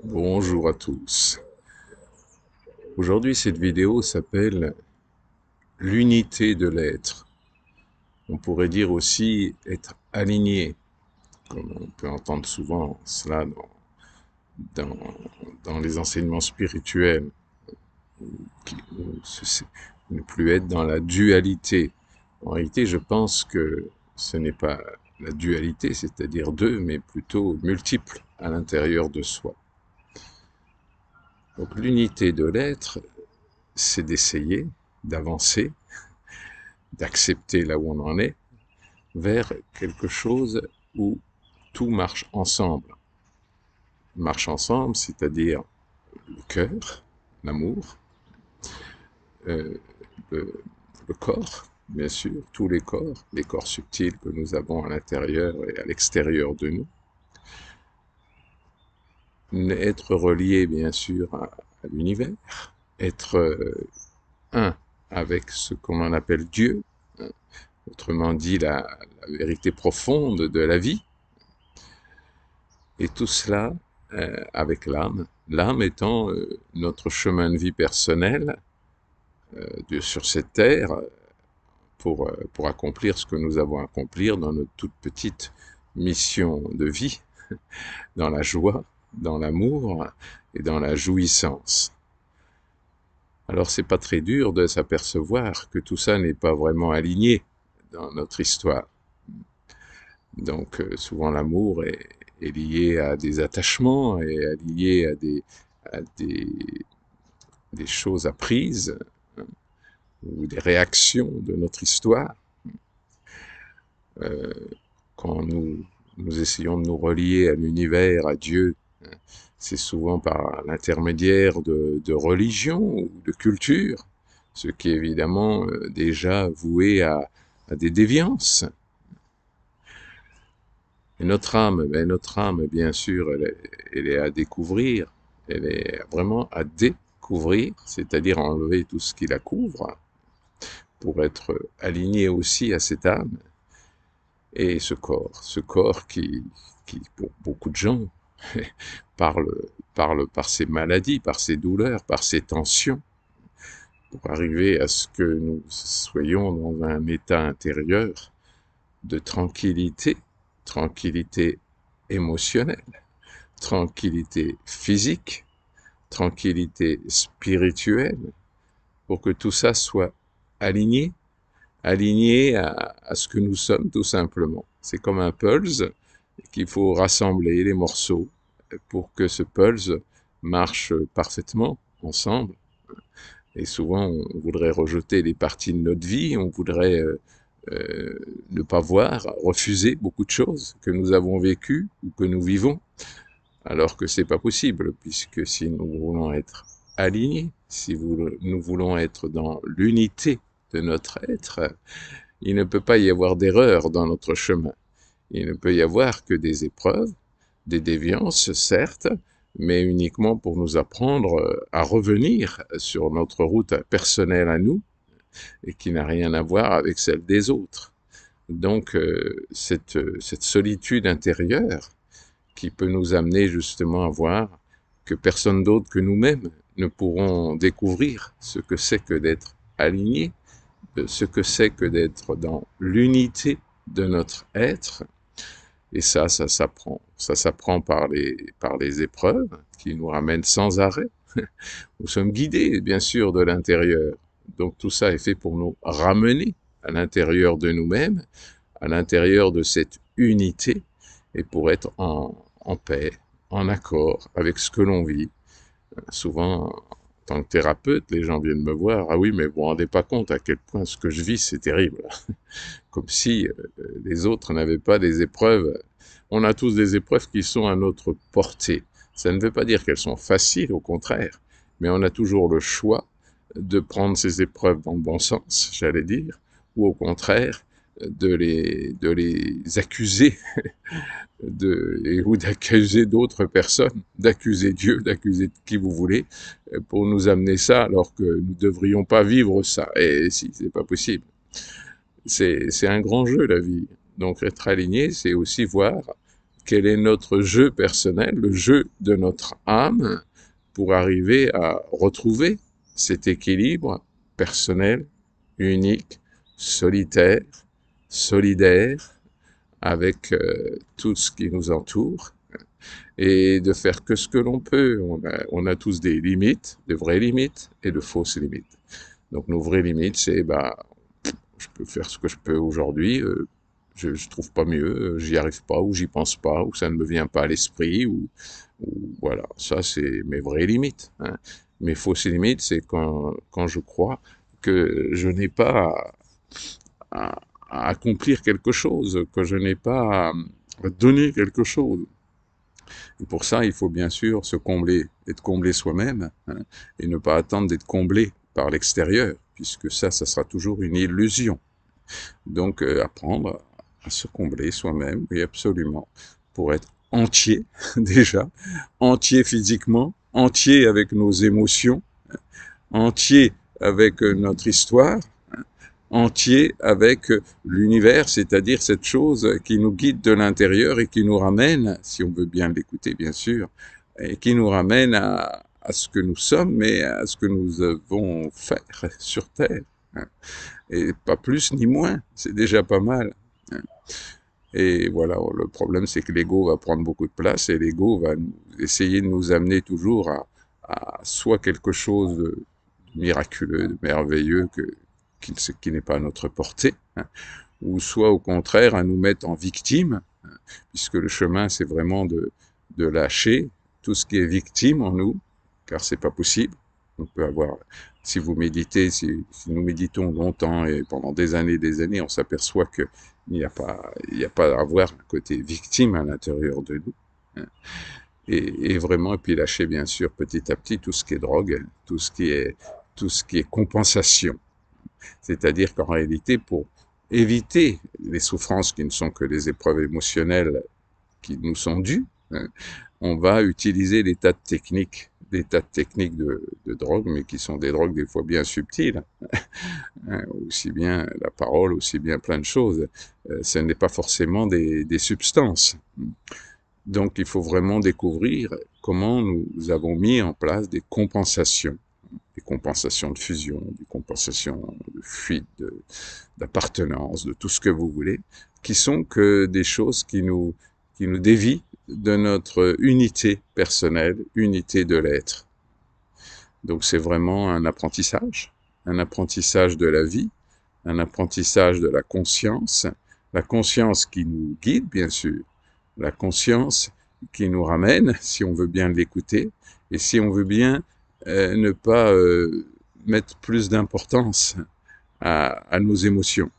Bonjour à tous. Aujourd'hui, cette vidéo s'appelle l'unité de l'être. On pourrait dire aussi être aligné, comme on peut entendre souvent cela dans, dans les enseignements spirituels, ne plus être dans la dualité. En réalité, je pense que ce n'est pas la dualité, c'est-à-dire deux, mais plutôt multiple à l'intérieur de soi. Donc l'unité de l'être, c'est d'essayer d'avancer, d'accepter là où on en est, vers quelque chose où tout marche ensemble. Marche ensemble, c'est-à-dire le cœur, l'amour, euh, le, le corps, bien sûr, tous les corps subtils que nous avons à l'intérieur et à l'extérieur de nous. Être relié, bien sûr, à l'univers, être un avec ce qu'on appelle Dieu, autrement dit la vérité profonde de la vie, et tout cela avec l'âme, l'âme étant notre chemin de vie personnel sur cette terre pour accomplir ce que nous avons à accomplir dans notre toute petite mission de vie, dans la joie, dans l'amour et dans la jouissance. Alors c'est pas très dur de s'apercevoir que tout ça n'est pas vraiment aligné dans notre histoire. Donc souvent l'amour est lié à des attachements et lié à des choses apprises ou des réactions de notre histoire. Euh, quand nous essayons de nous relier à l'univers, à Dieu, c'est souvent par l'intermédiaire de religion ou de culture, ce qui est évidemment déjà voué à des déviances. Et notre âme, bien sûr, elle est à découvrir, elle est vraiment à découvrir, c'est-à-dire enlever tout ce qui la couvre, pour être aligné aussi à cette âme et ce corps qui pour beaucoup de gens, parle, parle par ses maladies, par ses douleurs, par ses tensions, pour arriver à ce que nous soyons dans un état intérieur de tranquillité, tranquillité émotionnelle, tranquillité physique, tranquillité spirituelle, pour que tout ça soit aligné, aligné à ce que nous sommes tout simplement. C'est comme un puzzle qu'il faut rassembler les morceaux pour que ce puzzle marche parfaitement ensemble. Et souvent, on voudrait rejeter les parties de notre vie, on voudrait ne pas voir, refuser beaucoup de choses que nous avons vécues ou que nous vivons, alors que c'est pas possible, puisque si nous voulons être alignés, si nous voulons être dans l'unité de notre être, il ne peut pas y avoir d'erreur dans notre chemin. Il ne peut y avoir que des épreuves, des déviances, certes, mais uniquement pour nous apprendre à revenir sur notre route personnelle à nous, et qui n'a rien à voir avec celle des autres. Donc, cette solitude intérieure qui peut nous amener justement à voir que personne d'autre que nous-mêmes ne pourront découvrir ce que c'est que d'être aligné, ce que c'est que d'être dans l'unité de notre être. Et ça s'apprend. Ça s'apprend par les épreuves qui nous ramènent sans arrêt. Nous sommes guidés, bien sûr, de l'intérieur. Donc tout ça est fait pour nous ramener à l'intérieur de nous-mêmes, à l'intérieur de cette unité, et pour être en paix, en accord avec ce que l'on vit. Souvent, en tant que thérapeute, les gens viennent me voir, ah oui, mais vous vous rendez pas compte à quel point ce que je vis, c'est terrible. Comme si les autres n'avaient pas des épreuves. On a tous des épreuves qui sont à notre portée. Ça ne veut pas dire qu'elles sont faciles, au contraire, mais on a toujours le choix de prendre ces épreuves dans le bon sens, j'allais dire, ou au contraire, de les accuser ou d'accuser d'autres personnes, d'accuser Dieu, d'accuser qui vous voulez, pour nous amener ça alors que nous ne devrions pas vivre ça. Et si, c'est pas possible. C'est un grand jeu, la vie. Donc être aligné, c'est aussi voir quel est notre jeu personnel, le jeu de notre âme, pour arriver à retrouver cet équilibre personnel, unique, solitaire, solidaire, avec tout ce qui nous entoure, et de faire que ce que l'on peut. On a tous des limites, de vraies limites et de fausses limites. Donc nos vraies limites, c'est je peux faire ce que je peux aujourd'hui, je trouve pas mieux, j'y arrive pas, ou j'y pense pas, ou ça ne me vient pas à l'esprit, ou voilà, ça c'est mes vraies limites. Hein. Mes fausses limites, c'est quand je crois que je n'ai pas à accomplir quelque chose, que je n'ai pas à donner quelque chose. Et pour ça, il faut bien sûr se combler, être comblé soi-même, hein, et ne pas attendre d'être comblé par l'extérieur, puisque ça sera toujours une illusion. Donc, apprendre à se combler soi-même, oui, absolument, pour être entier, déjà, entier physiquement, entier avec nos émotions, entier avec notre histoire, entier avec l'univers, c'est-à-dire cette chose qui nous guide de l'intérieur et qui nous ramène, si on veut bien l'écouter bien sûr, et qui nous ramène à ce que nous sommes et à ce que nous avons fait sur Terre. Hein. Et pas plus ni moins, c'est déjà pas mal. Hein. Et voilà, le problème c'est que l'ego va prendre beaucoup de place et l'ego va essayer de nous amener toujours à soit quelque chose de miraculeux, de merveilleux, qui n'est pas à notre portée, hein, ou soit au contraire à nous mettre en victime, hein, puisque le chemin c'est vraiment de lâcher tout ce qui est victime en nous, car c'est pas possible. On peut avoir, si vous méditez, si nous méditons longtemps et pendant des années, on s'aperçoit que il n'y a pas à avoir un côté victime à l'intérieur de nous. Hein. Et vraiment, et puis lâcher bien sûr petit à petit tout ce qui est drogue, tout ce qui est compensation. C'est-à-dire qu'en réalité, pour éviter les souffrances qui ne sont que des épreuves émotionnelles qui nous sont dues, hein, on va utiliser des tas de techniques de drogue, mais qui sont des drogues des fois bien subtiles, hein, aussi bien la parole, aussi bien plein de choses. Ce n'est pas forcément des substances. Donc il faut vraiment découvrir comment nous avons mis en place des compensations de fusion, des compensations de fuite, d'appartenance, de tout ce que vous voulez, qui sont que des choses qui nous dévient de notre unité personnelle, unité de l'être. Donc c'est vraiment un apprentissage de la vie, un apprentissage de la conscience qui nous guide, bien sûr, la conscience qui nous ramène, si on veut bien l'écouter, et si on veut bien ne pas mettre plus d'importance à nos émotions.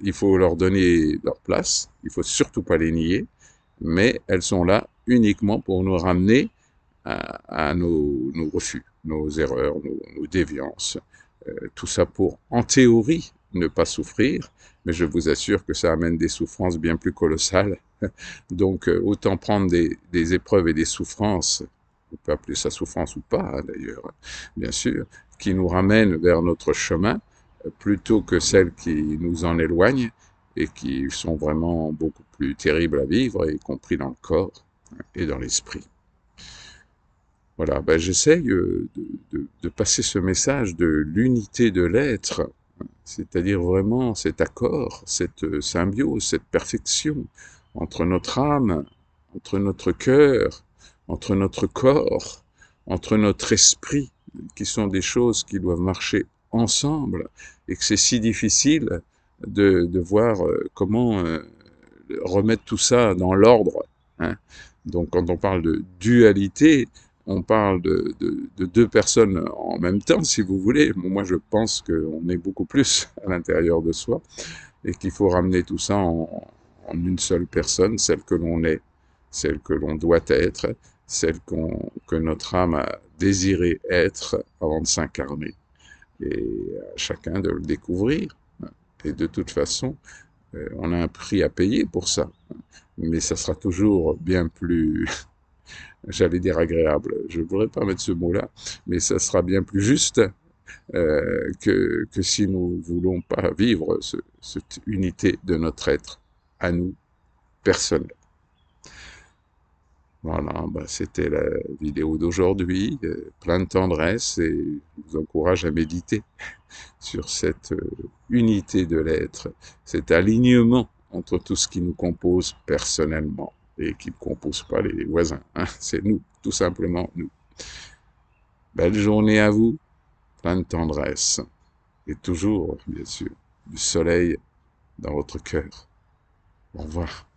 Il faut leur donner leur place, il faut surtout pas les nier, mais elles sont là uniquement pour nous ramener à nos refus, nos erreurs, nos déviances. Tout ça pour, en théorie, ne pas souffrir, mais je vous assure que ça amène des souffrances bien plus colossales. Donc, autant prendre des épreuves et des souffrances, on peut appeler ça souffrance ou pas, hein, d'ailleurs, bien sûr, qui nous ramènent vers notre chemin, plutôt que celles qui nous en éloignent et qui sont vraiment beaucoup plus terribles à vivre, y compris dans le corps et dans l'esprit. Voilà, ben j'essaye de passer ce message de l'unité de l'être, c'est-à-dire vraiment cet accord, cette symbiose, cette perfection entre notre âme, entre notre cœur, entre notre corps, entre notre esprit, qui sont des choses qui doivent marcher ensemble, et que c'est si difficile de voir comment remettre tout ça dans l'ordre. Hein. Donc quand on parle de dualité, on parle de deux personnes en même temps, si vous voulez. Moi, je pense qu'on est beaucoup plus à l'intérieur de soi et qu'il faut ramener tout ça en une seule personne, celle que l'on est, celle que l'on doit être, celle que notre âme a désiré être avant de s'incarner. Et à chacun de le découvrir. Et de toute façon, on a un prix à payer pour ça. Mais ça sera toujours bien plus, j'allais dire agréable, je ne voudrais pas mettre ce mot-là, mais ça sera bien plus juste que si nous voulons pas vivre cette unité de notre être à nous, personnel. Voilà, bah, c'était la vidéo d'aujourd'hui, plein de tendresse et je vous encourage à méditer sur cette unité de l'être, cet alignement entre tout ce qui nous compose personnellement et qui ne compose pas les voisins, hein. C'est nous, tout simplement nous. Belle journée à vous, plein de tendresse et toujours, bien sûr, du soleil dans votre cœur. Au revoir.